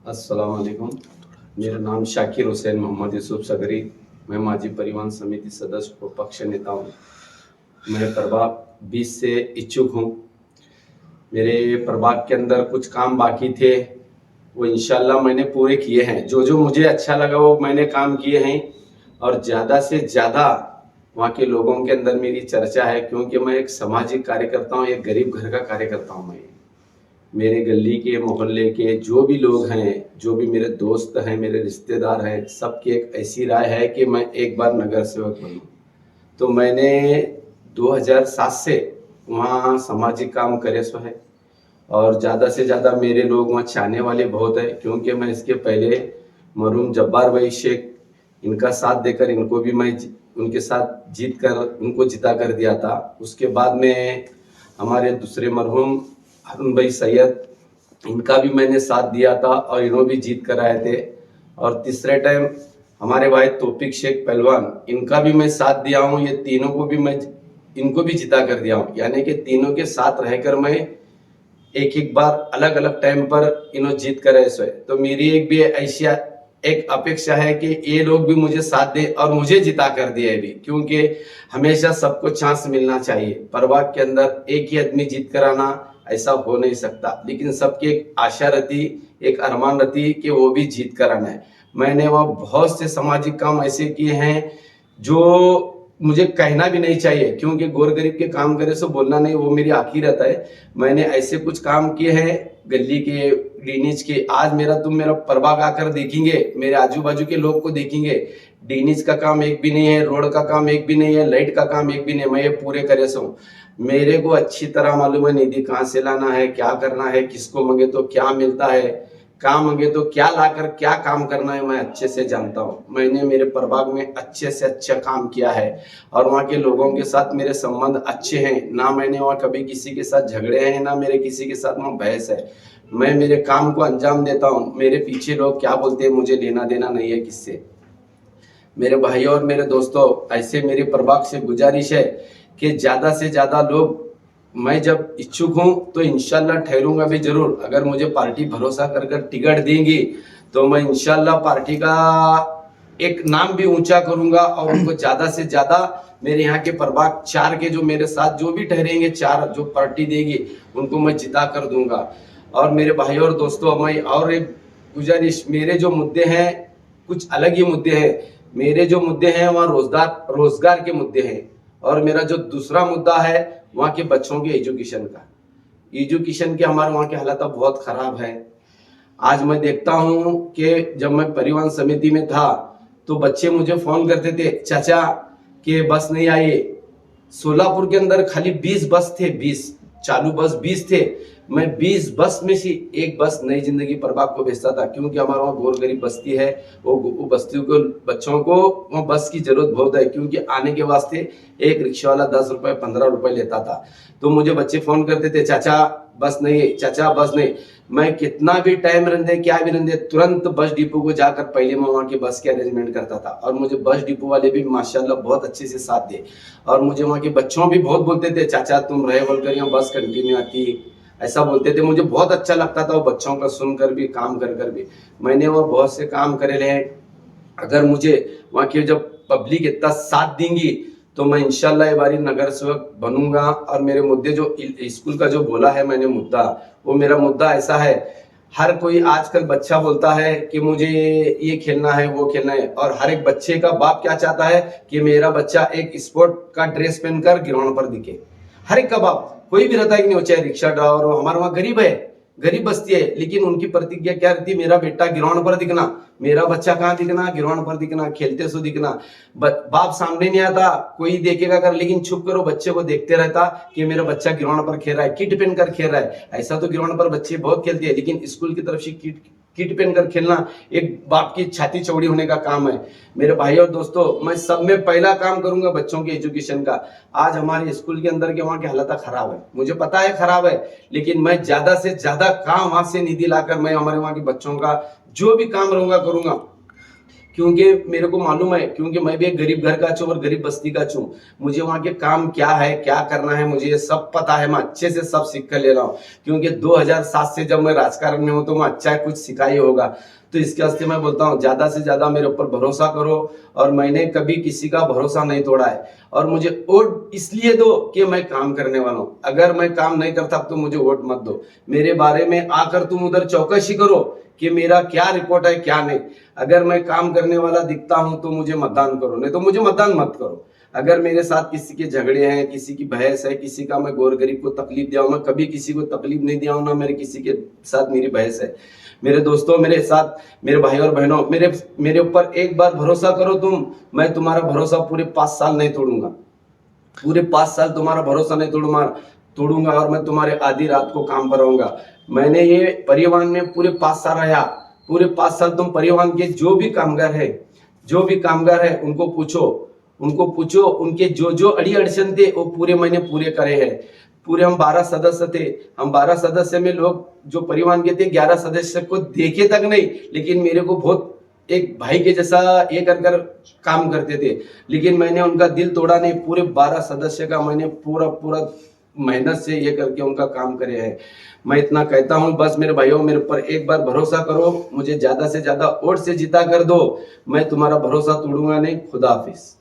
अस्सलाम वालेकुम। मेरा नाम शाकिर हुसैन मोहम्मद यूसुफ सगरी। मैं माजी परिवहन समिति सदस्य व पक्ष नेता हूँ। मैं प्रभाग 20 से इच्छुक हूँ। मेरे प्रभाग के अंदर कुछ काम बाकी थे, वो इंशाल्लाह मैंने पूरे किए हैं। जो जो मुझे अच्छा लगा वो मैंने काम किए हैं और ज़्यादा से ज़्यादा वहाँ के लोगों के अंदर मेरी चर्चा है, क्योंकि मैं एक सामाजिक कार्यकर्ता हूँ, एक गरीब घर का कार्यकर्ता हूँ। मैं मेरे गली के मोहल्ले के जो भी लोग हैं, जो भी मेरे दोस्त हैं, मेरे रिश्तेदार हैं, सबकी एक ऐसी राय है कि मैं एक बार नगर सेवक बनूं। तो मैंने 2007 से वहाँ सामाजिक काम करे सो है और ज़्यादा से ज़्यादा मेरे लोग वहाँ चाहने वाले बहुत है, क्योंकि मैं इसके पहले मरहूम जब्बार भाई शेख इनका साथ देकर इनको भी मैं उनके साथ जीत कर उनको जिता कर दिया था। उसके बाद में हमारे दूसरे मरहूम हारून भाई सैयद इनका भी मैंने साथ दिया था और इन्हों भी जीत कर आए थे। और तीसरे टाइम हमारे भाई तौफीक शेख पहलवान इनका भी मैं साथ दिया हूँ। ये तीनों को भी मैं इनको भी जिता कर दिया हूँ, यानी कि तीनों के साथ रहकर मैं एक एक बार अलग अलग टाइम पर इन्हों जीत कर ऐसे। तो मेरी एक भी ऐसी एक अपेक्षा है कि ये लोग भी मुझे साथ दे और मुझे जिता कर दिए भी, क्योंकि हमेशा सबको चांस मिलना चाहिए। प्रभाग के अंदर एक ही आदमी जीत कर आना ऐसा हो नहीं सकता, लेकिन सबकी एक आशा रहती, एक अरमान रहती कि वो भी जीत कर आना है। मैंने वहाँ बहुत से सामाजिक काम ऐसे किए हैं जो मुझे कहना भी नहीं चाहिए, क्योंकि गोर गरीब के काम करे सो बोलना नहीं, वो मेरी आखिर रहता है। मैंने ऐसे कुछ काम किए हैं गली के, डीनीज के। आज तुम मेरा प्रभाग आकर देखेंगे, मेरे आजू बाजू के लोग को देखेंगे, डीनीज का काम एक भी नहीं है, रोड का काम एक भी नहीं है, लाइट का काम एक भी नहीं है। मैं ये पूरे करे सो हूँ। मेरे को अच्छी तरह मालूम है निधि कहाँ से लाना है, क्या करना है, किसको मांगे तो क्या मिलता है, काम मांगे तो क्या लाकर क्या काम करना है, मैं अच्छे से जानता हूँ। मैंने मेरे प्रभाग में अच्छे से अच्छा काम किया है और वहाँ के लोगों के साथ मेरे संबंध अच्छे हैं। ना मैंने वहाँ कभी किसी के साथ झगड़े हैं, ना मेरे किसी के साथ वहाँ बहस है। मैं मेरे काम को अंजाम देता हूँ। मेरे पीछे लोग क्या बोलते हैं मुझे लेना देना नहीं है किससे। मेरे भाइयों और मेरे दोस्तों, ऐसे मेरे प्रभाग से गुजारिश है कि ज़्यादा से ज़्यादा लोग, मैं जब इच्छुक हूँ तो इंशाल्लाह ठहरूंगा भी जरूर। अगर मुझे पार्टी भरोसा कर टिकट देंगी तो मैं इंशाल्लाह पार्टी का एक नाम भी ऊंचा करूंगा और उनको ज़्यादा से ज़्यादा मेरे यहाँ के प्रभाग 4 के जो मेरे साथ जो भी ठहरेंगे, 4 जो पार्टी देगी उनको मैं जिता कर दूंगा। और मेरे भाइयों और दोस्तों, मैं और एक गुजारिश, मेरे जो मुद्दे हैं कुछ अलग ही मुद्दे हैं। मेरे जो मुद्दे हैं वहाँ रोजगार के मुद्दे हैं। और मेरा जो दूसरा मुद्दा है वहाँ के बच्चों के एजुकेशन के हमारे वहाँ की हालत बहुत खराब है। आज मैं देखता हूँ कि जब मैं परिवहन समिति में था तो बच्चे मुझे फोन करते थे, चाचा कि बस नहीं आई। सोलापुर के अंदर खाली 20 बस थे, 20 चालू बस 20 थे। मैं 20 बस में से एक बस नई जिंदगी प्रभाग को भेजता था, क्योंकि हमारा वहाँ गोर गरीब बस्ती है। वो बस्तियों को बच्चों को वहाँ बस की जरूरत बहुत है, क्योंकि आने के वास्ते एक रिक्शा वाला 10 रुपए 15 रुपए लेता था। तो मुझे बच्चे फोन करते थे, चाचा बस नहीं है, चाचा बस नहीं। मैं कितना भी टाइम रंदे क्या भी रंदे तुरंत बस डिपो को जाकर पहले मैं वहाँ के बस के अरेंजमेंट करता था। और मुझे बस डिपो वाले भी माशाल्लाह बहुत अच्छे से साथ दे। और मुझे वहाँ के बच्चों भी बहुत बोलते थे, चाचा तुम रहे बोलकर यहाँ बस कंटिन्यू आती, ऐसा बोलते थे। मुझे बहुत अच्छा लगता था वो बच्चों का सुनकर भी, काम कर भी। मैंने वो बहुत से काम करे हैं। अगर मुझे वहाँ की जब पब्लिक इतना साथ देंगी तो मैं इंशाल्लाह ये बारी नगर सेवक बनूंगा। और मेरे मुद्दे जो स्कूल का जो बोला है मैंने मुद्दा, वो मेरा मुद्दा ऐसा है, हर कोई आजकल बच्चा बोलता है कि मुझे ये खेलना है वो खेलना है, और हर एक बच्चे का बाप क्या चाहता है कि मेरा बच्चा एक स्पोर्ट का ड्रेस पहनकर ग्राउंड पर दिखे। हर एक का बाप, कोई भी रहता है कि नहीं, चाहे रिक्शा ड्राइवर हो। हमारे वहाँ गरीब है, गरीब बस्ती है, लेकिन उनकी प्रतिज्ञा क्या रहती है, मेरा बेटा ग्राउंड पर दिखना, मेरा बच्चा कहाँ दिखना, ग्राउंड पर दिखना, खेलते सो दिखना। बाप सामने नहीं आता, कोई देखेगा कर, लेकिन छुप करो बच्चे को देखते रहता कि मेरा बच्चा ग्राउंड पर खेल रहा है, किट पहन कर खेल रहा है। ऐसा तो ग्राउंड पर बच्चे बहुत खेलते हैं, लेकिन स्कूल की तरफ से किट पहन कर खेलना एक बाप की छाती चौड़ी होने का काम है। मेरे भाई और दोस्तों, मैं सब में पहला काम करूंगा बच्चों के एजुकेशन का। आज हमारे स्कूल के अंदर के वहाँ की हालत खराब है, मुझे पता है खराब है, लेकिन मैं ज्यादा से ज्यादा काम वहां से निधि लाकर मैं हमारे वहाँ के बच्चों का जो भी काम रहूंगा करूंगा। क्योंकि मेरे को मालूम है, क्योंकि मैं भी एक गरीब घर का छूँ और गरीब बस्ती का छूँ। मुझे वहाँ के काम क्या है, क्या करना है, मुझे ये सब पता है। मैं अच्छे से सब सीख कर ले रहा हूँ, क्योंकि 2007 से जब मैं राजकारण में हूँ तो मैं अच्छा कुछ सिखा ही होगा। तो इसके वास्ते मैं बोलता हूँ ज्यादा से ज्यादा मेरे ऊपर भरोसा करो, और मैंने कभी किसी का भरोसा नहीं तोड़ा है। और मुझे वोट इसलिए दो कि मैं काम करने वाला हूँ। अगर मैं काम नहीं करता तो मुझे वोट मत दो। मेरे बारे में आकर तुम उधर चौकसी करो कि मेरा क्या रिपोर्ट है क्या नहीं। अगर मैं काम करने वाला दिखता हूं तो मुझे मतदान करो, नहीं तो मुझे मतदान मत करो। अगर मेरे साथ किसी के झगड़े हैं, किसी की बहस है, किसी का मैं गौर गरीब को तकलीफ दिया हूं, मैं कभी किसी को तकलीफ नहीं दिया हूं, ना मेरे किसी के साथ मेरी बहस है। मेरे दोस्तों, मेरे साथ, मेरे भाई और बहनों, मेरे ऊपर एक बार भरोसा करो तुम। मैं तुम्हारा भरोसा पूरे 5 साल नहीं तोड़ूंगा। पूरे 5 साल तुम्हारा भरोसा नहीं तोड़ूंगा और मैं तुम्हारे आधी रात को काम पर रहूंगा। मैंने ये परिवहन में पूरे 5 साल रहा। पूरे 5 साल तुम परिवहन के जो भी कामगार है उनको पूछो उनके जो जो अड़ी अड़चन थे वो पूरे मैंने पूरे करे हैं। पूरे हम 12 सदस्य थे। हम 12 सदस्य में लोग जो परिवहन के थे 11 सदस्य को देखे तक नहीं, लेकिन मेरे को बहुत एक भाई के जैसा ये कर काम करते थे। लेकिन मैंने उनका दिल तोड़ा नहीं। पूरे 12 सदस्य का मैंने पूरा मेहनत से ये करके उनका काम करे है। मैं इतना कहता हूं, बस मेरे भाइयों, मेरे ऊपर एक बार भरोसा करो। मुझे ज्यादा से ज्यादा वोट से जिता कर दो। मैं तुम्हारा भरोसा तोड़ूंगा नहीं। खुदा हाफिज।